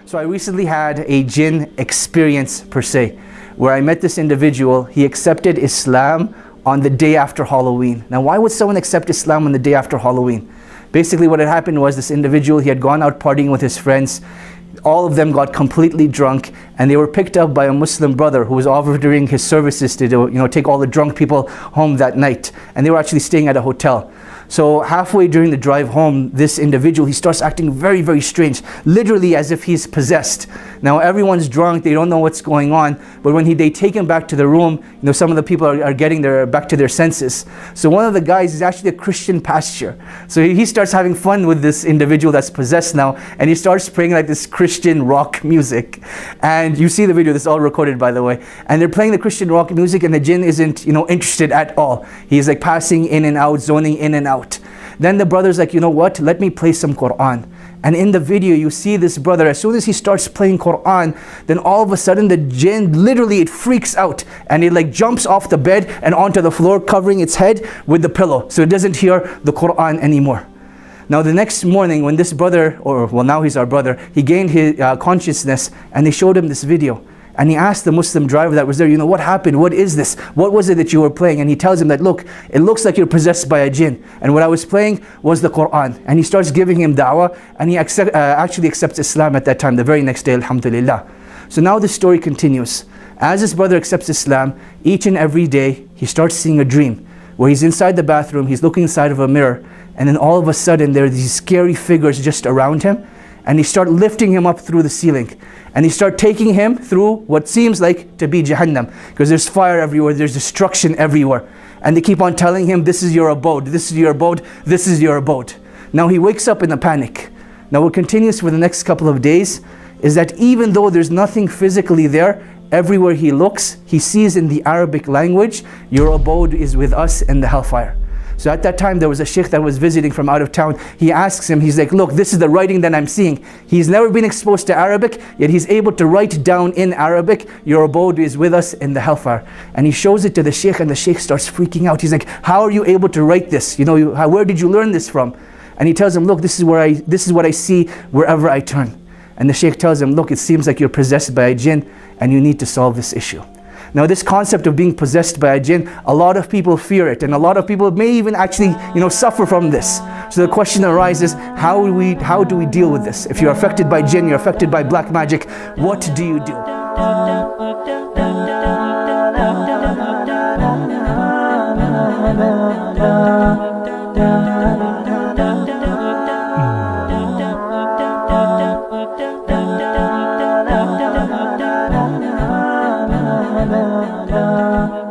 So I recently had a jinn experience per se, where I met this individual. He accepted Islam on the day after Halloween. Now why would someone accept Islam on the day after Halloween? Basically what had happened was this individual, he had gone out partying with his friends. All of them got completely drunk, and they were picked up by a Muslim brother who was offering his services to do, take all the drunk people home that night. And they were actually staying at a hotel. So halfway during the drive home, this individual, he starts acting very, very strange, literally as if he's possessed. Now everyone's drunk, they don't know what's going on, but when they take him back to the room, some of the people are getting back to their senses. So one of the guys is actually a Christian pastor. So he starts having fun with this individual that's possessed now, and he starts playing like this Christian rock music. And you see the video, this is all recorded by the way. And they're playing the Christian rock music, and the jinn isn't interested at all. He's like passing in and out, zoning in and out. Then the brother's like, you know what, let me play some Quran. And in the video you see this brother, as soon as he starts playing Quran, then all of a sudden the jinn, literally it freaks out, and it like jumps off the bed and onto the floor, covering its head with the pillow, so it doesn't hear the Quran anymore. Now the next morning when this brother, now he's our brother, he gained his consciousness, and they showed him this video. And he asked the Muslim driver that was there, what happened? What is this? What was it that you were playing? And he tells him that, look, it looks like you're possessed by a jinn. And what I was playing was the Quran. And he starts giving him da'wah, and he actually accepts Islam at that time, the very next day, alhamdulillah. So now the story continues. As his brother accepts Islam, each and every day, he starts seeing a dream where he's inside the bathroom, he's looking inside of a mirror, and then all of a sudden there are these scary figures just around him, and he start lifting him up through the ceiling. And he start taking him through what seems like to be Jahannam, because there's fire everywhere, there's destruction everywhere. And they keep on telling him, this is your abode, this is your abode, this is your abode. Now he wakes up in a panic. Now what continues for the next couple of days is that even though there's nothing physically there, everywhere he looks, he sees in the Arabic language, your abode is with us in the hellfire. So at that time there was a sheikh that was visiting from out of town. He asks him, he's like, look, this is the writing that I'm seeing. He's never been exposed to Arabic, yet he's able to write down in Arabic, your abode is with us in the hellfire. And he shows it to the sheikh, and the sheikh starts freaking out. He's like, how are you able to write this? Where did you learn this from? And he tells him, look, this is what I see wherever I turn. And the sheikh tells him, look, it seems like you're possessed by a jinn, and you need to solve this issue. Now this concept of being possessed by a jinn, a lot of people fear it, and a lot of people may even actually suffer from this. So the question arises, how do we deal with this? If you're affected by jinn, you're affected by black magic, what do you do? La